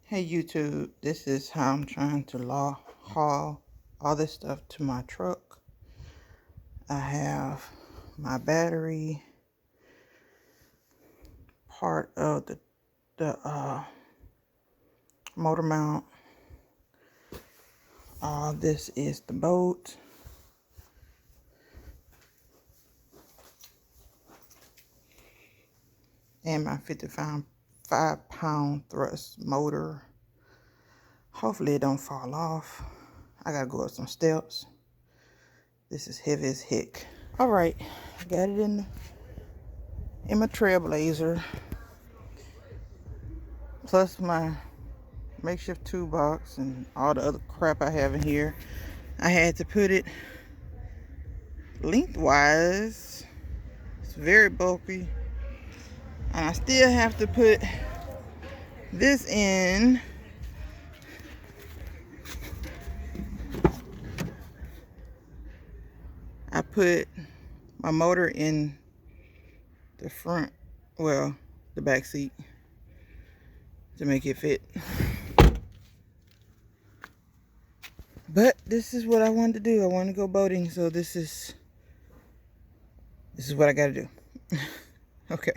Hey YouTube, this is how I'm trying to haul all this stuff to my truck. I have my battery, part of the motor mount. This is the boat. And my 55-pound thrust motor. Hopefully it don't fall off. I gotta go up some steps. This is heavy as heck. All right, I got it in my Trailblazer. Plus my makeshift toolbox and all the other crap I have in here. I had to put it lengthwise. It's very bulky. And I still have to put this in. I put my motor in the front, well, the back seat to make it fit. But this is what I wanted to do. I want to go boating, so this is what I got to do. Okay.